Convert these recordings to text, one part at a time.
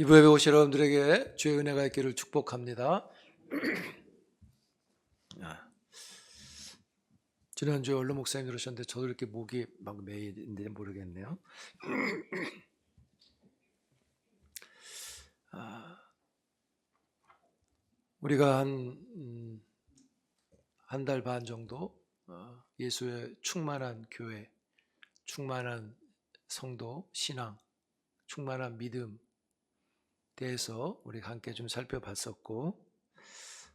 이부 예배 오신 여러분들에게 주의 은혜가 있기를 축복합니다. 지난주에 얼른 목사님 들으셨는데 저도 이렇게 목이 막 메이는지 모르겠네요. 우리가 한 달 반 정도 예수의 충만한 교회, 충만한 성도, 신앙, 충만한 믿음 대해서 우리가 함께 좀 살펴봤었고,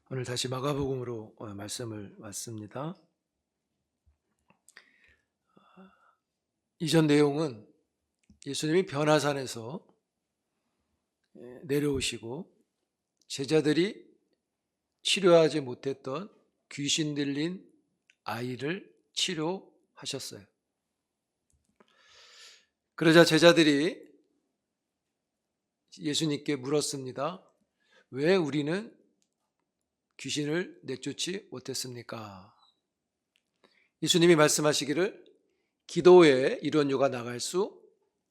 오늘 다시 마가복음으로 말씀을 왔습니다. 이전 내용은 예수님이 변화산에서 내려오시고 제자들이 치료하지 못했던 귀신 들린 아이를 치료하셨어요. 그러자 제자들이 예수님께 물었습니다. 왜 우리는 귀신을 내쫓지 못했습니까? 예수님이 말씀하시기를 기도에 이런 유가 나갈 수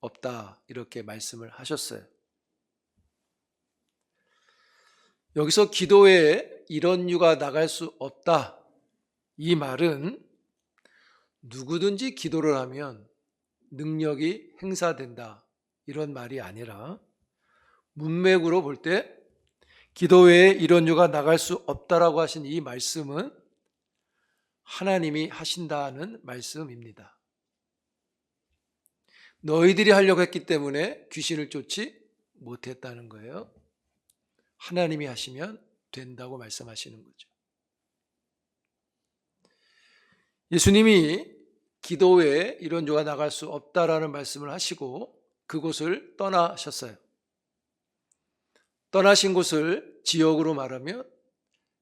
없다, 이렇게 말씀을 하셨어요. 여기서 기도에 이런 유가 나갈 수 없다, 이 말은 누구든지 기도를 하면 능력이 행사된다, 이런 말이 아니라 문맥으로 볼 때 기도 외에 이런 유가 나갈 수 없다라고 하신 이 말씀은 하나님이 하신다는 말씀입니다. 너희들이 하려고 했기 때문에 귀신을 쫓지 못했다는 거예요. 하나님이 하시면 된다고 말씀하시는 거죠. 예수님이 기도 외에 이런 유가 나갈 수 없다라는 말씀을 하시고 그곳을 떠나셨어요. 떠나신 곳을 지역으로 말하면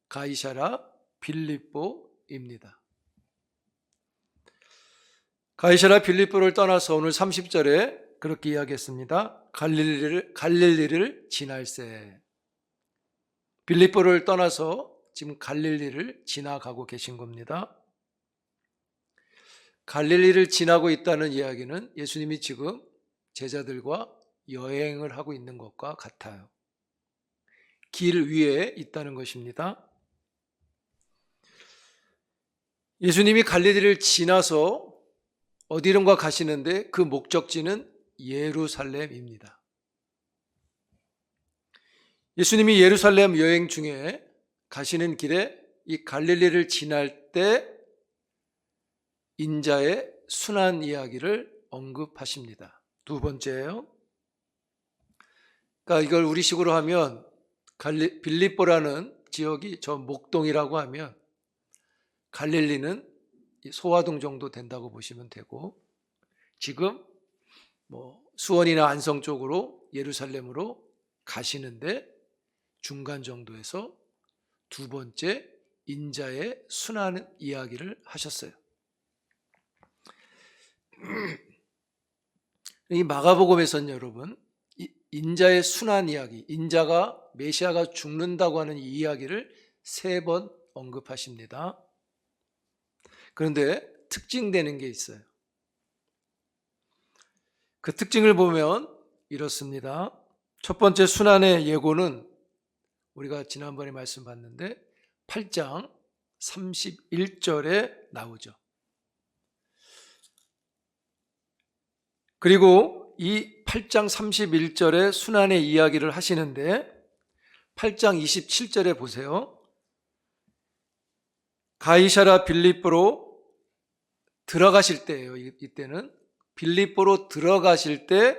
가이사랴 빌립보입니다. 가이사랴 빌립보를 떠나서 오늘 30절에 그렇게 이야기했습니다. 갈릴리를 지날새. 빌립보를 떠나서 지금 갈릴리를 지나가고 계신 겁니다. 갈릴리를 지나고 있다는 이야기는 예수님이 지금 제자들과 여행을 하고 있는 것과 같아요. 길 위에 있다는 것입니다. 예수님이 갈릴리를 지나서 어디론가 가시는데 그 목적지는 예루살렘입니다. 예수님이 예루살렘 여행 중에 가시는 길에 이 갈릴리를 지날 때 인자의 순환 이야기를 언급하십니다. 두 번째예요. 그러니까 이걸 우리식으로 하면 빌립보라는 지역이 저 목동이라고 하면 갈릴리는 소화동 정도 된다고 보시면 되고, 지금 수원이나 안성 쪽으로 예루살렘으로 가시는데 중간 정도에서 두 번째 인자의 순환 이야기를 하셨어요. 이 마가복음에서는 여러분 인자의 순환 이야기, 인자가 메시아가 죽는다고 하는 이 이야기를 3번 언급하십니다. 그런데 특징되는 게 있어요. 그 특징을 보면 이렇습니다. 첫 번째 순환의 예고는 우리가 지난번에 말씀 봤는데 8장 31절에 나오죠. 그리고 이 8장 31절에 순환의 이야기를 하시는데 8장 27절에 보세요. 가이사랴 빌립보로 들어가실 때예요. 이때는 빌립보로 들어가실 때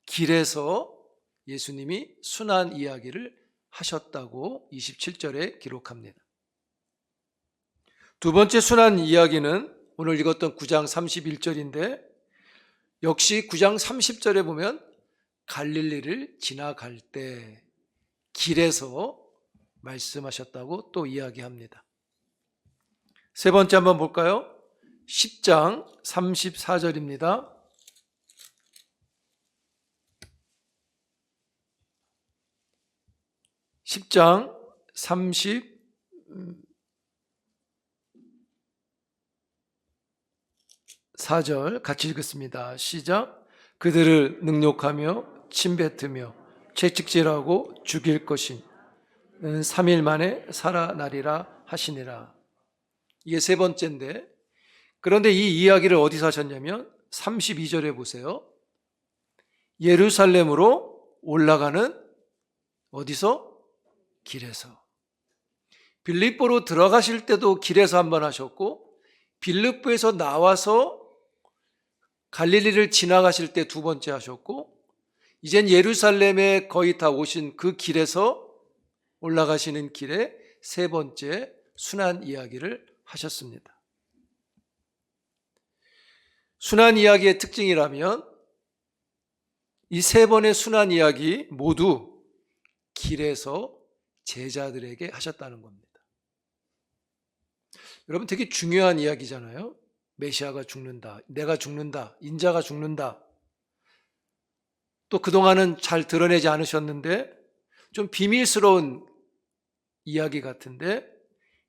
길에서 예수님이 순환 이야기를 하셨다고 27절에 기록합니다. 두 번째 순환 이야기는 오늘 읽었던 9장 31절인데 역시 9장 30절에 보면 갈릴리를 지나갈 때 길에서 말씀하셨다고 또 이야기합니다. 세 번째 한번 볼까요? 10장 34절입니다. 10장 34절 같이 읽겠습니다. 시작. 그들을 능욕하며 침뱉으며 채찍질하고 죽일 것인 3일 만에 살아나리라 하시니라. 이게 세 번째인데, 그런데 이 이야기를 어디서 하셨냐면 32절에 보세요. 예루살렘으로 올라가는 어디서? 길에서. 빌립보로 들어가실 때도 길에서 한번 하셨고, 빌립보에서 나와서 갈릴리를 지나가실 때 두 번째 하셨고, 이젠 예루살렘에 거의 다 오신 그 길에서 올라가시는 길에 세 번째 순환 이야기를 하셨습니다. 순환 이야기의 특징이라면 이 세 번의 순환 이야기 모두 길에서 제자들에게 하셨다는 겁니다. 여러분, 되게 중요한 이야기잖아요. 메시아가 죽는다, 내가 죽는다, 인자가 죽는다. 또 그동안은 잘 드러내지 않으셨는데 좀 비밀스러운 이야기 같은데,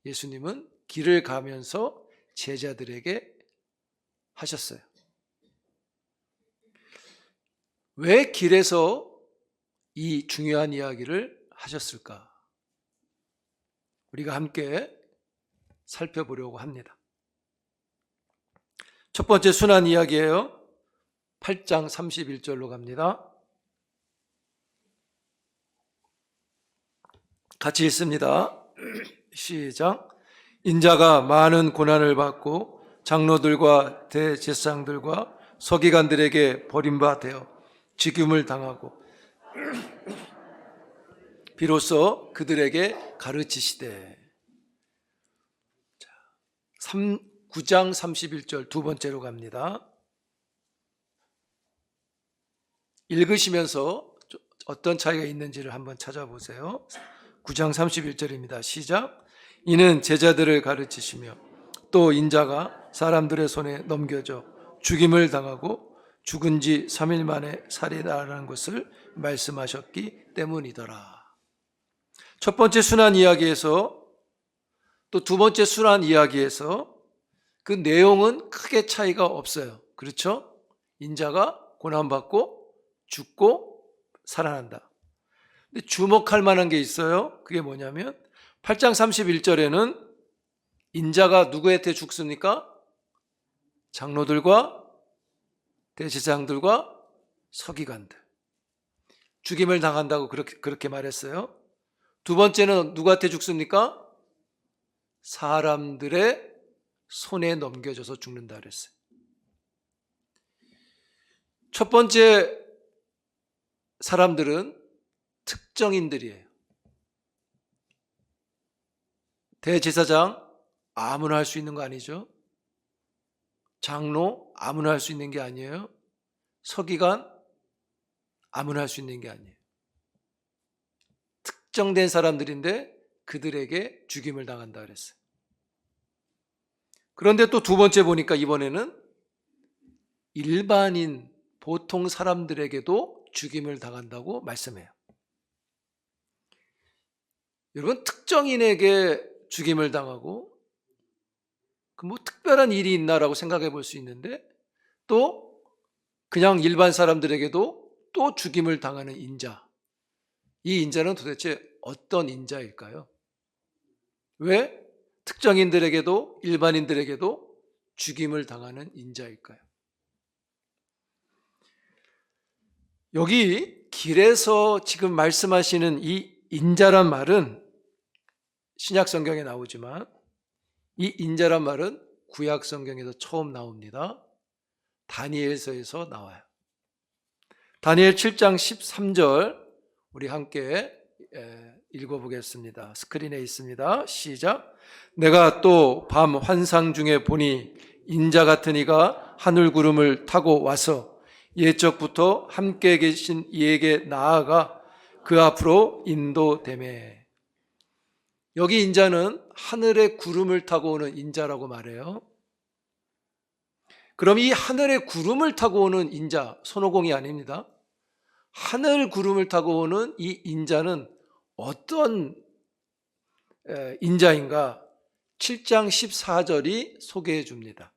예수님은 길을 가면서 제자들에게 하셨어요. 왜 길에서 이 중요한 이야기를 하셨을까? 우리가 함께 살펴보려고 합니다. 첫 번째 순환 이야기예요. 8장 31절로 갑니다. 같이 읽습니다. 시작. 인자가 많은 고난을 받고 장로들과 대제사장들과 서기관들에게 버림받아 죽임을 당하고 비로소 그들에게 가르치시되. 9장 31절 두 번째로 갑니다. 읽으시면서 어떤 차이가 있는지를 한번 찾아보세요. 9장 31절입니다. 시작. 이는 제자들을 가르치시며 또 인자가 사람들의 손에 넘겨져 죽임을 당하고 죽은 지 3일 만에 살이나라는 것을 말씀하셨기 때문이더라. 첫 번째 순환 이야기에서 또 두 번째 순환 이야기에서 그 내용은 크게 차이가 없어요. 그렇죠? 인자가 고난받고 죽고 살아난다. 근데 주목할 만한 게 있어요. 그게 뭐냐면 8장 31절에는 인자가 누구한테 죽습니까? 장로들과 대제사장들과 서기관들. 죽임을 당한다고 그렇게 말했어요. 두 번째는 누구한테 죽습니까? 사람들의 손에 넘겨져서 죽는다 그랬어요. 첫 번째 사람들은 특정인들이에요. 대제사장 아무나 할 수 있는 거 아니죠. 장로 아무나 할 수 있는 게 아니에요. 서기관 아무나 할 수 있는 게 아니에요. 특정된 사람들인데 그들에게 죽임을 당한다 그랬어요. 그런데 또 두 번째 보니까 이번에는 일반인 보통 사람들에게도 죽임을 당한다고 말씀해요. 여러분, 특정인에게 죽임을 당하고 그 뭐 특별한 일이 있나라고 생각해 볼 수 있는데, 또 그냥 일반 사람들에게도 또 죽임을 당하는 인자. 이 인자는 도대체 어떤 인자일까요? 왜 특정인들에게도 일반인들에게도 죽임을 당하는 인자일까요? 여기 길에서 지금 말씀하시는 이 인자란 말은 신약 성경에 나오지만 이 인자란 말은 구약 성경에서 처음 나옵니다. 다니엘서에서 나와요. 다니엘 7장 13절 우리 함께 읽어보겠습니다. 스크린에 있습니다. 시작. 내가 또 밤 환상 중에 보니 인자 같은 이가 하늘 구름을 타고 와서 옛적부터 함께 계신 이에게 나아가 그 앞으로 인도되매. 여기 인자는 하늘의 구름을 타고 오는 인자라고 말해요. 그럼 이 하늘의 구름을 타고 오는 인자, 손오공이 아닙니다. 하늘 구름을 타고 오는 이 인자는 어떤 인자인가? 7장 14절이 소개해 줍니다.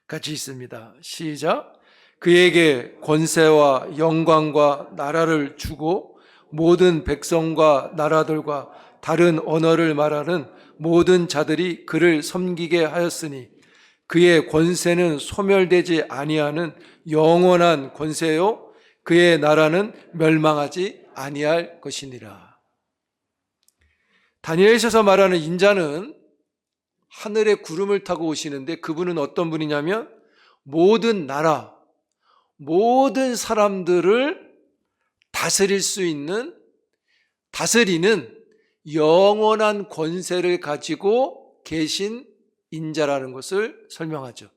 같이 있습니다. 시작. 그에게 권세와 영광과 나라를 주고 모든 백성과 나라들과 다른 언어를 말하는 모든 자들이 그를 섬기게 하였으니 그의 권세는 소멸되지 아니하는 영원한 권세요 그의 나라는 멸망하지 아니할 것이니라. 다니엘서에서 말하는 인자는 하늘의 구름을 타고 오시는데 그분은 어떤 분이냐면 모든 나라, 모든 사람들을 다스릴 수 있는, 다스리는 영원한 권세를 가지고 계신 인자라는 것을 설명하죠.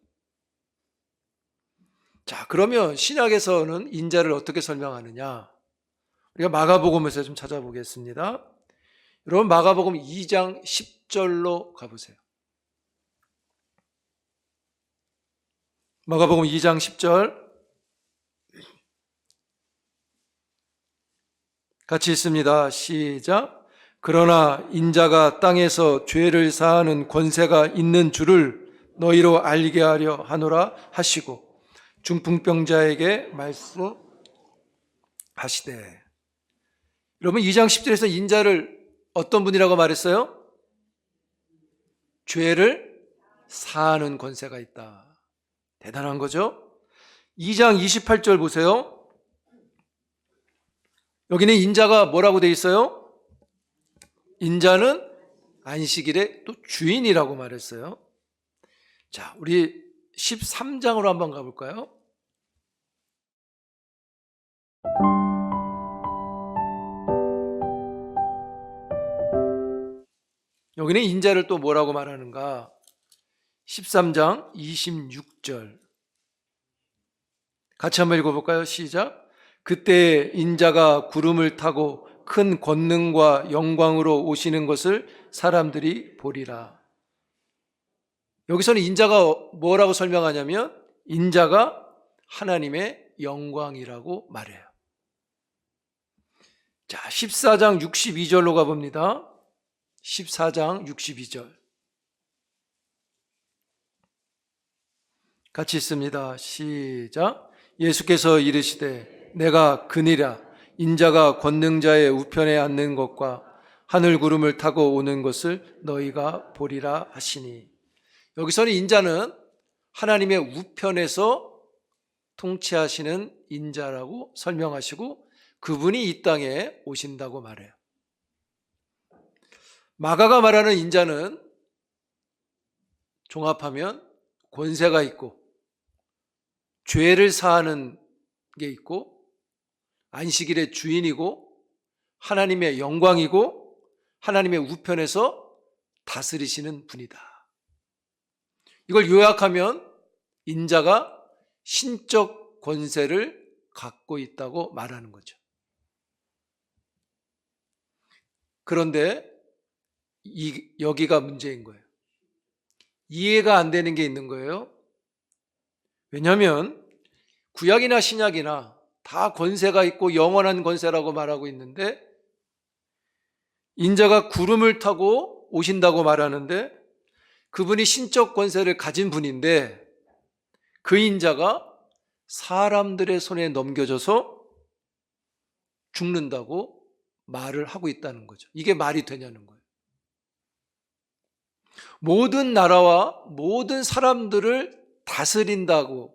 자, 그러면 신약에서는 인자를 어떻게 설명하느냐? 우리가 마가복음에서 좀 찾아보겠습니다. 여러분 마가복음 2장 10절로 가보세요. 마가복음 2장 10절 같이 읽습니다. 시작. 그러나 인자가 땅에서 죄를 사하는 권세가 있는 줄을 너희로 알게 하려 하노라 하시고 중풍병자에게 말씀하시되. 여러분 2장 10절에서 인자를 어떤 분이라고 말했어요? 죄를 사하는 권세가 있다. 대단한 거죠? 2장 28절 보세요. 여기는 인자가 뭐라고 돼 있어요? 인자는 안식일의 또 주인이라고 말했어요. 자, 우리 13장으로 한번 가볼까요? 여기는 인자를 또 뭐라고 말하는가? 13장 26절 같이 한번 읽어볼까요? 시작. 그때 인자가 구름을 타고 큰 권능과 영광으로 오시는 것을 사람들이 보리라. 여기서는 인자가 뭐라고 설명하냐면 인자가 하나님의 영광이라고 말해요. 자, 14장 62절로 가봅니다. 14장 62절 같이 있습니다. 시작. 예수께서 이르시되 내가 그니라. 인자가 권능자의 우편에 앉는 것과 하늘 구름을 타고 오는 것을 너희가 보리라 하시니. 여기서는 인자는 하나님의 우편에서 통치하시는 인자라고 설명하시고 그분이 이 땅에 오신다고 말해요. 마가가 말하는 인자는 종합하면 권세가 있고 죄를 사하는 게 있고 안식일의 주인이고 하나님의 영광이고 하나님의 우편에서 다스리시는 분이다. 이걸 요약하면 인자가 신적 권세를 갖고 있다고 말하는 거죠. 그런데 여기가 문제인 거예요. 이해가 안 되는 게 있는 거예요. 왜냐하면 구약이나 신약이나 다 권세가 있고 영원한 권세라고 말하고 있는데 인자가 구름을 타고 오신다고 말하는데 그분이 신적 권세를 가진 분인데 그 인자가 사람들의 손에 넘겨져서 죽는다고 말을 하고 있다는 거죠. 이게 말이 되냐는 거예요. 모든 나라와 모든 사람들을 다스린다고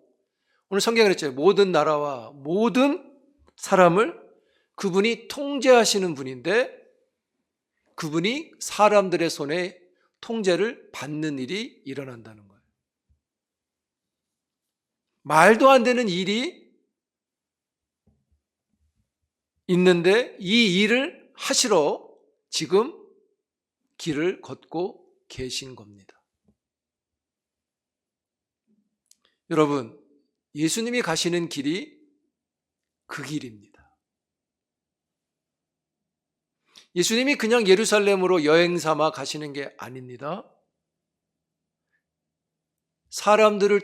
오늘 성경에 그랬죠. 모든 나라와 모든 사람을 그분이 통제하시는 분인데 그분이 사람들의 손에 통제를 받는 일이 일어난다는 거예요. 말도 안 되는 일이 있는데 이 일을 하시러 지금 길을 걷고 계신 겁니다. 여러분, 예수님이 가시는 길이 그 길입니다. 예수님이 그냥 예루살렘으로 여행 삼아 가시는 게 아닙니다. 사람들을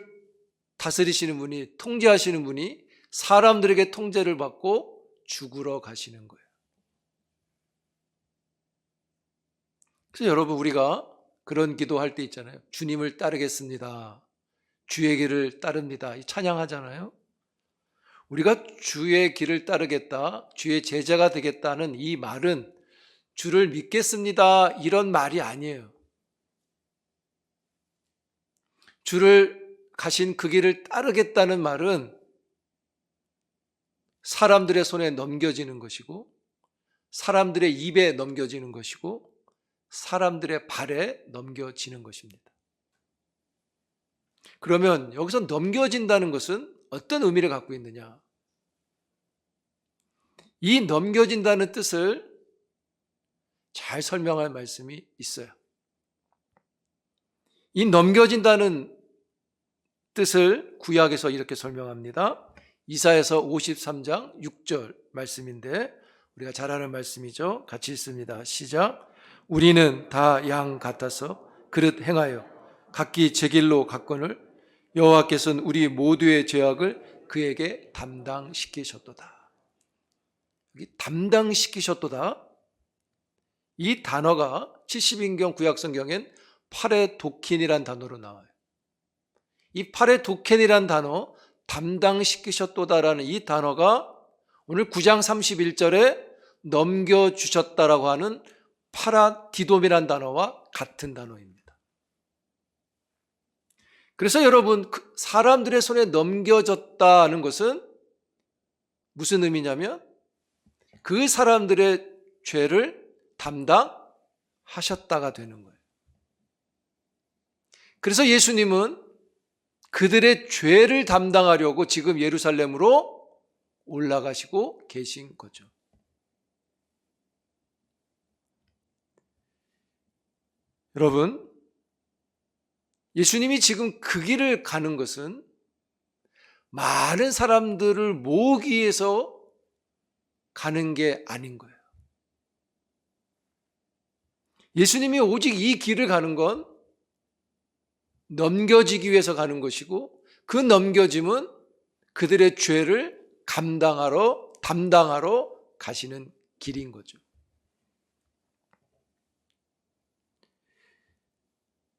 다스리시는 분이, 통제하시는 분이 사람들에게 통제를 받고 죽으러 가시는 거예요. 그래서 여러분, 우리가 그런 기도할 때 있잖아요. 주님을 따르겠습니다. 주의 길을 따릅니다. 이 찬양하잖아요. 우리가 주의 길을 따르겠다, 주의 제자가 되겠다는 이 말은 주를 믿겠습니다 이런 말이 아니에요. 주를 가신 그 길을 따르겠다는 말은 사람들의 손에 넘겨지는 것이고, 사람들의 입에 넘겨지는 것이고, 사람들의 발에 넘겨지는 것입니다. 그러면 여기서 넘겨진다는 것은 어떤 의미를 갖고 있느냐? 이 넘겨진다는 뜻을 잘 설명할 말씀이 있어요. 이 넘겨진다는 뜻을 구약에서 이렇게 설명합니다. 이사야서 53장 6절 말씀인데 우리가 잘 아는 말씀이죠. 같이 읽습니다. 시작. 우리는 다 양 같아서 그릇 행하여 각기 제 길로 갔거늘 여호와께서는 우리 모두의 죄악을 그에게 담당시키셨도다. 여기 담당시키셨도다. 이 단어가 70인경 구약성경엔 파레도킨이란 단어로 나와요. 이 파레도켄이란 단어, 담당시키셨도다라는 이 단어가 오늘 9장 31절에 넘겨주셨다라고 하는 파라디돔이란 단어와 같은 단어입니다. 그래서 여러분, 사람들의 손에 넘겨졌다는 것은 무슨 의미냐면 그 사람들의 죄를 담당하셨다가 되는 거예요. 그래서 예수님은 그들의 죄를 담당하려고 지금 예루살렘으로 올라가시고 계신 거죠. 여러분, 예수님이 지금 그 길을 가는 것은 많은 사람들을 모으기 위해서 가는 게 아닌 거예요. 예수님이 오직 이 길을 가는 건 넘겨지기 위해서 가는 것이고, 그 넘겨짐은 그들의 죄를 담당하러 가시는 길인 거죠.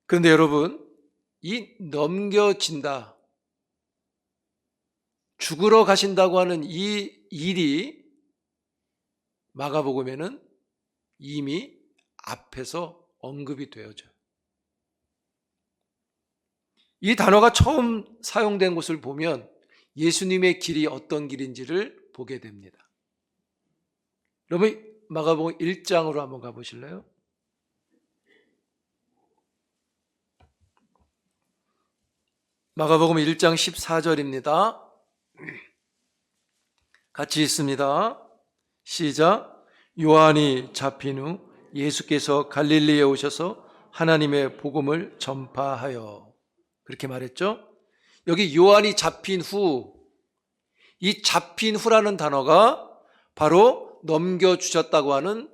그런데 여러분, 이 넘겨진다, 죽으러 가신다고 하는 이 일이 마가복음에는 이미 앞에서 언급이 되어져요. 이 단어가 처음 사용된 곳을 보면 예수님의 길이 어떤 길인지를 보게 됩니다. 여러분, 마가복음 1장으로 한번 가보실래요? 마가복음 1장 14절입니다. 같이 읽습니다. 시작. 요한이 잡힌 후 예수께서 갈릴리에 오셔서 하나님의 복음을 전파하여, 그렇게 말했죠. 여기 요한이 잡힌 후, 이 잡힌 후라는 단어가 바로 넘겨주셨다고 하는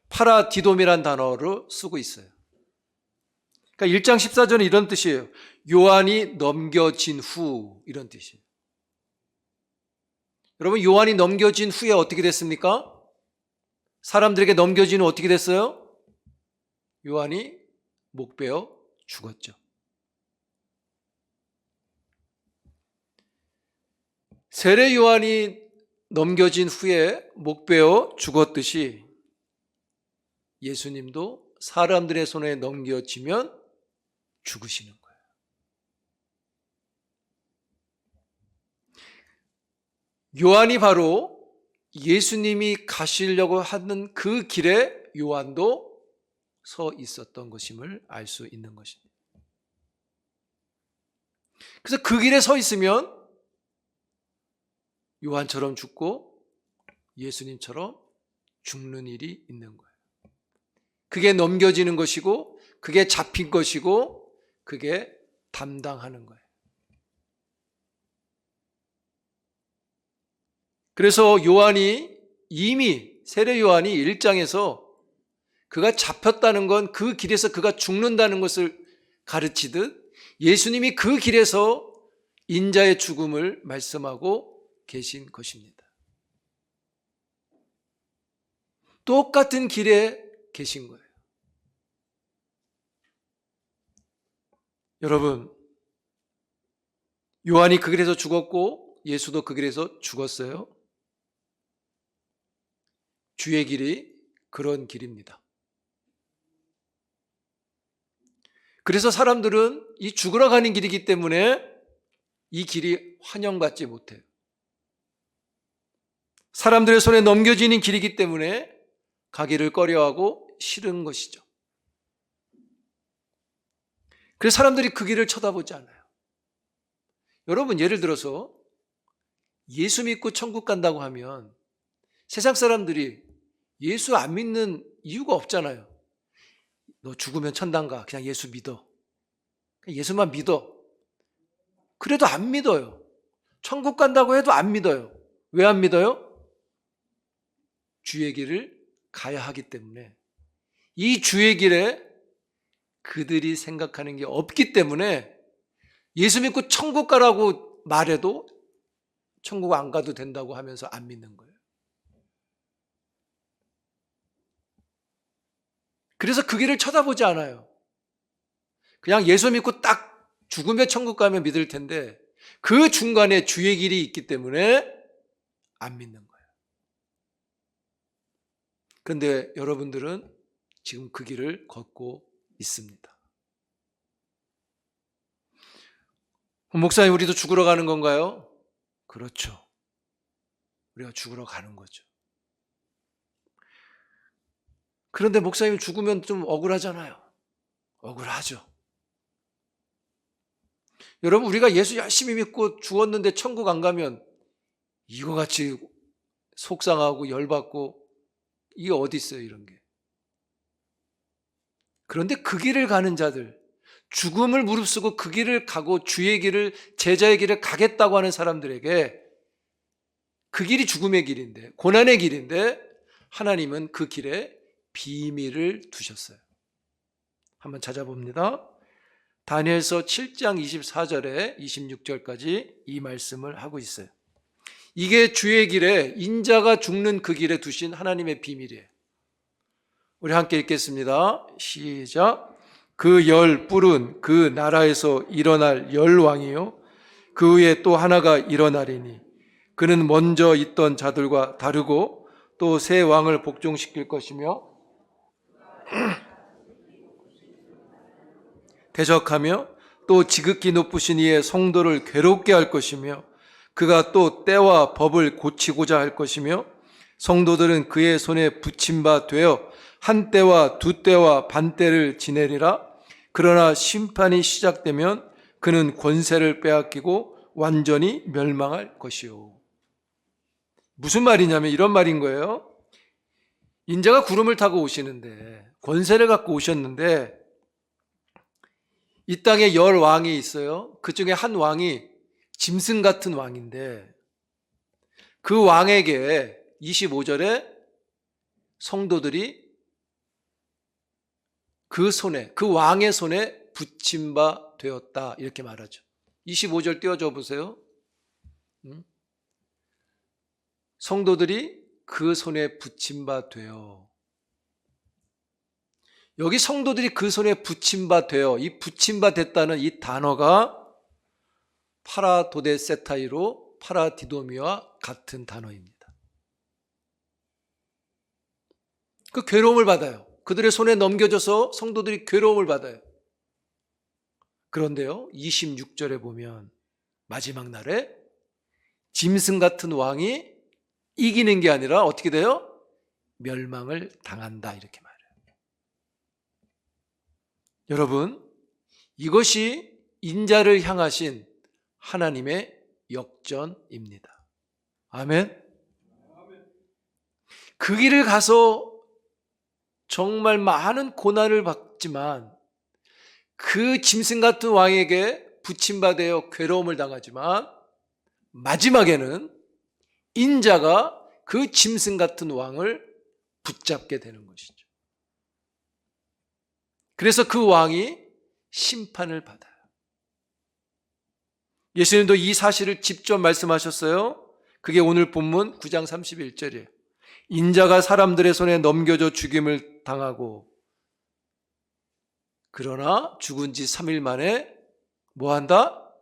파라디돔이라는 단어로 쓰고 있어요. 그러니까 1장 14절은 이런 뜻이에요. 요한이 넘겨진 후, 이런 뜻이에요. 여러분, 요한이 넘겨진 후에 어떻게 됐습니까? 사람들에게 넘겨진 후 어떻게 됐어요? 요한이 목베어 죽었죠. 세례 요한이 넘겨진 후에 목베어 죽었듯이 예수님도 사람들의 손에 넘겨지면 죽으시는 거예요. 요한이 바로 예수님이 가시려고 하는 그 길에 요한도 서 있었던 것임을 알 수 있는 것입니다. 그래서 그 길에 서 있으면 요한처럼 죽고 예수님처럼 죽는 일이 있는 거예요. 그게 넘겨지는 것이고, 그게 잡힌 것이고, 그게 담당하는 거예요. 그래서 요한이 이미 세례 요한이 1장에서 그가 잡혔다는 건 그 길에서 그가 죽는다는 것을 가르치듯 예수님이 그 길에서 인자의 죽음을 말씀하고 계신 것입니다. 똑같은 길에 계신 거예요. 여러분, 요한이 그 길에서 죽었고 예수도 그 길에서 죽었어요. 주의 길이 그런 길입니다. 그래서 사람들은 이 죽으러 가는 길이기 때문에 이 길이 환영받지 못해요. 사람들의 손에 넘겨지는 길이기 때문에 가기를 꺼려하고 싫은 것이죠. 그래서 사람들이 그 길을 쳐다보지 않아요. 여러분, 예를 들어서 예수 믿고 천국 간다고 하면 세상 사람들이 예수 안 믿는 이유가 없잖아요. 너 죽으면 천당 가. 그냥 예수 믿어. 예수만 믿어. 그래도 안 믿어요. 천국 간다고 해도 안 믿어요. 왜 안 믿어요? 주의 길을 가야 하기 때문에, 이 주의 길에 그들이 생각하는 게 없기 때문에 예수 믿고 천국 가라고 말해도 천국 안 가도 된다고 하면서 안 믿는 거예요. 그래서 그 길을 쳐다보지 않아요. 그냥 예수 믿고 딱 죽으면 천국 가면 믿을 텐데 그 중간에 주의 길이 있기 때문에 안 믿는 거예요. 그런데 여러분들은 지금 그 길을 걷고 있습니다. 목사님, 우리도 죽으러 가는 건가요? 그렇죠. 우리가 죽으러 가는 거죠. 그런데 목사님, 죽으면 좀 억울하잖아요. 억울하죠. 여러분, 우리가 예수 열심히 믿고 죽었는데 천국 안 가면 이거 같이 속상하고 열받고 이게 어디 있어요, 이런 게. 그런데 그 길을 가는 자들, 죽음을 무릅쓰고 그 길을 가고 주의 길을, 제자의 길을 가겠다고 하는 사람들에게 그 길이 죽음의 길인데, 고난의 길인데 하나님은 그 길에 비밀을 두셨어요. 한번 찾아봅니다. 다니엘서 7장 24절에 26절까지 이 말씀을 하고 있어요. 이게 주의 길에, 인자가 죽는 그 길에 두신 하나님의 비밀이에요. 우리 함께 읽겠습니다. 시작. 그 열 뿔은 그 나라에서 일어날 열 왕이요 그 후에 또 하나가 일어나리니 그는 먼저 있던 자들과 다르고 또 새 왕을 복종시킬 것이며 대적하며 또 지극히 높으신 이의 성도를 괴롭게 할 것이며 그가 또 때와 법을 고치고자 할 것이며 성도들은 그의 손에 붙임 바 되어 한 때와 두 때와 반 때를 지내리라. 그러나 심판이 시작되면 그는 권세를 빼앗기고 완전히 멸망할 것이요. 무슨 말이냐면 이런 말인 거예요. 인자가 구름을 타고 오시는데, 권세를 갖고 오셨는데 이 땅에 열 왕이 있어요. 그 중에 한 왕이 짐승 같은 왕인데 그 왕에게 25절에 성도들이 그 손에, 그 왕의 손에 붙임 바 되었다 이렇게 말하죠. 25절 띄워줘 보세요. 성도들이 그 손에 붙임 바 되어. 여기 성도들이 그 손에 붙임 바 되어, 이 붙임 바 됐다는 이 단어가 파라도데세타이로 파라디도미와 같은 단어입니다. 그 괴로움을 받아요. 그들의 손에 넘겨져서 성도들이 괴로움을 받아요. 그런데요, 26절에 보면 마지막 날에 짐승 같은 왕이 이기는 게 아니라 어떻게 돼요? 멸망을 당한다 이렇게 말해요. 여러분, 이것이 인자를 향하신 하나님의 역전입니다. 아멘. 그 길을 가서 정말 많은 고난을 받지만 그 짐승 같은 왕에게 붙임받아 괴로움을 당하지만 마지막에는 인자가 그 짐승 같은 왕을 붙잡게 되는 것이죠. 그래서 그 왕이 심판을 받아요. 예수님도 이 사실을 직접 말씀하셨어요. 그게 오늘 본문 9장 31절이에요. 인자가 사람들의 손에 넘겨져 죽임을 당하고 그러나 죽은 지 3일 만에 뭐한다?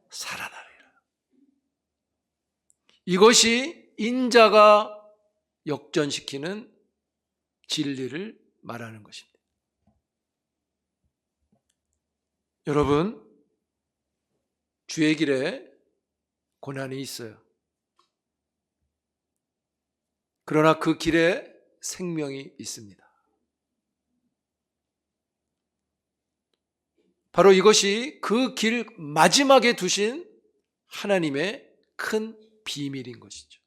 살아나리라. 이것이 인자가 역전시키는 진리를 말하는 것입니다. 여러분, 주의 길에 고난이 있어요. 그러나 그 길에 생명이 있습니다. 바로 이것이 그 길 마지막에 두신 하나님의 큰 비밀인 것이죠.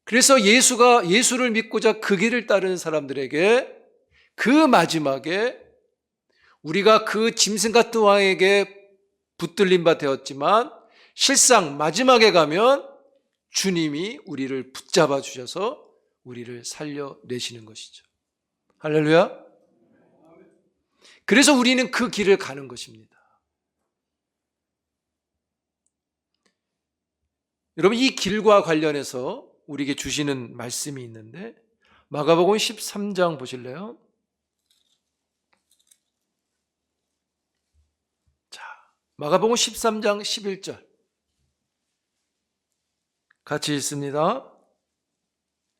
그래서 예수를 믿고자 그 길을 따르는 사람들에게 그 마지막에 우리가 그 짐승 같은 왕에게 붙들린 바 되었지만 실상 마지막에 가면 주님이 우리를 붙잡아 주셔서 우리를 살려내시는 것이죠. 할렐루야. 그래서 우리는 그 길을 가는 것입니다. 여러분, 이 길과 관련해서 우리에게 주시는 말씀이 있는데 마가복음 13장 보실래요? 자, 마가복음 13장 11절 같이 읽습니다.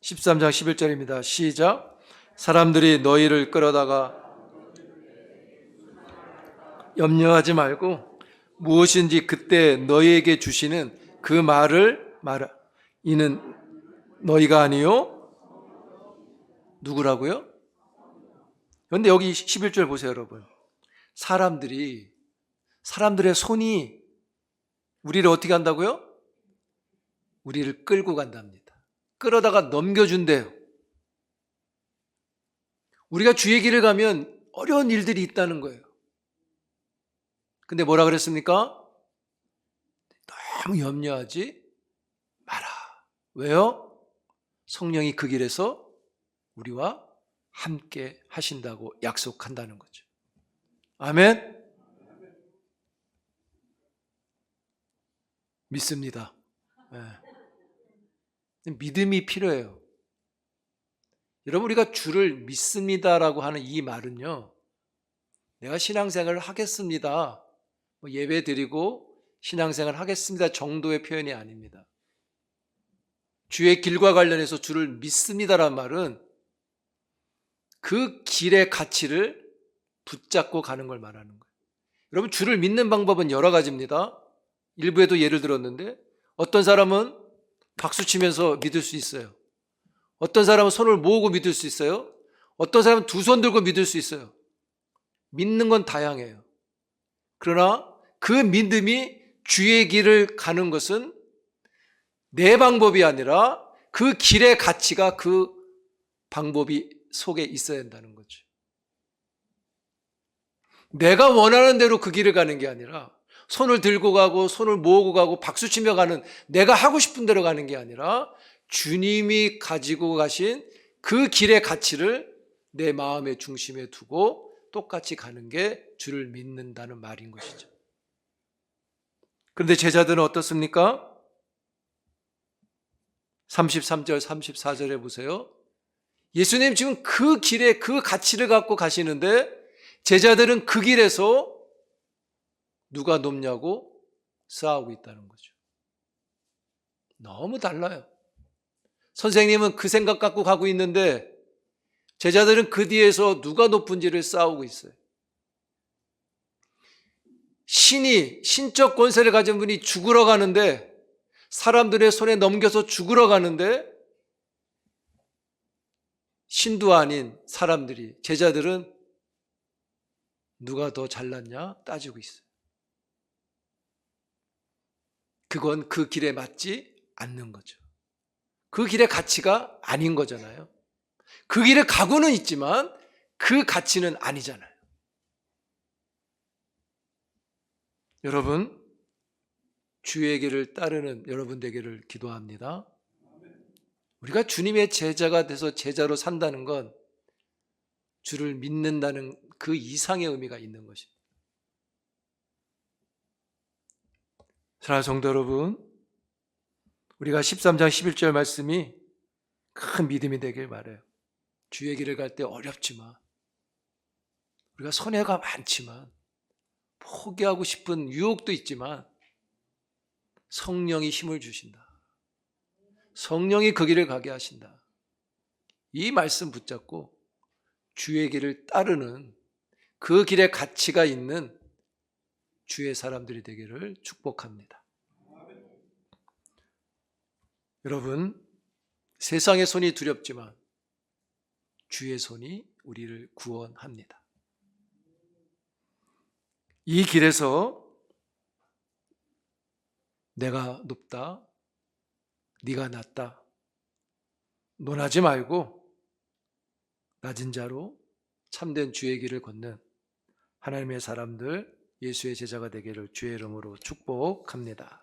13장 11절입니다. 시작. 사람들이 너희를 끌어다가 염려하지 말고 무엇인지 그때 너희에게 주시는 그 말을 말하. 이는 너희가 아니요? 누구라고요? 그런데 여기 11절 보세요, 여러분. 사람들의 손이 우리를 어떻게 한다고요? 우리를 끌고 간답니다. 끌어다가 넘겨준대요. 우리가 주의 길을 가면 어려운 일들이 있다는 거예요. 근데 뭐라 그랬습니까? 너무 염려하지 마라. 왜요? 성령이 그 길에서 우리와 함께 하신다고 약속한다는 거죠. 아멘? 믿습니다. 네. 믿음이 필요해요. 여러분, 우리가 주를 믿습니다라고 하는 이 말은요, 내가 신앙생활을 하겠습니다, 예배 드리고 신앙생활 하겠습니다 정도의 표현이 아닙니다. 주의 길과 관련해서 주를 믿습니다라는 말은 그 길의 가치를 붙잡고 가는 걸 말하는 거예요. 여러분, 주를 믿는 방법은 여러 가지입니다. 일부에도 예를 들었는데 어떤 사람은 박수 치면서 믿을 수 있어요. 어떤 사람은 손을 모으고 믿을 수 있어요. 어떤 사람은 두 손 들고 믿을 수 있어요. 믿는 건 다양해요. 그러나 그 믿음이 주의 길을 가는 것은 내 방법이 아니라 그 길의 가치가 그 방법이 속에 있어야 한다는 거죠. 내가 원하는 대로 그 길을 가는 게 아니라 손을 들고 가고 손을 모으고 가고 박수치며 가는, 내가 하고 싶은 대로 가는 게 아니라 주님이 가지고 가신 그 길의 가치를 내 마음의 중심에 두고 똑같이 가는 게 주를 믿는다는 말인 것이죠. 그런데 제자들은 어떻습니까? 33절 34절에 보세요. 예수님 지금 그 길에 그 가치를 갖고 가시는데 제자들은 그 길에서 누가 높냐고 싸우고 있다는 거죠. 너무 달라요. 선생님은 그 생각 갖고 가고 있는데 제자들은 그 뒤에서 누가 높은지를 싸우고 있어요. 신적 권세를 가진 분이 죽으러 가는데, 사람들의 손에 넘겨서 죽으러 가는데 신도 아닌 사람들이, 제자들은 누가 더 잘났냐 따지고 있어요. 그건 그 길에 맞지 않는 거죠. 그 길의 가치가 아닌 거잖아요. 그 길을 가고는 있지만 그 가치는 아니잖아요. 여러분, 주의 길을 따르는 여러분 되기를 기도합니다. 우리가 주님의 제자가 돼서 제자로 산다는 건 주를 믿는다는 그 이상의 의미가 있는 것입니다. 사랑하는 성도 여러분, 우리가 13장 11절 말씀이 큰 믿음이 되길 바라요. 주의 길을 갈 때 어렵지만, 우리가 손해가 많지만, 포기하고 싶은 유혹도 있지만 성령이 힘을 주신다. 성령이 그 길을 가게 하신다. 이 말씀 붙잡고 주의 길을 따르는 그 길에 가치가 있는 주의 사람들이 되기를 축복합니다. 여러분, 세상의 손이 두렵지만 주의 손이 우리를 구원합니다. 이 길에서 내가 높다, 네가 낮다 논하지 말고 낮은 자로 참된 주의 길을 걷는 하나님의 사람들, 예수의 제자가 되기를 주의 이름으로 축복합니다.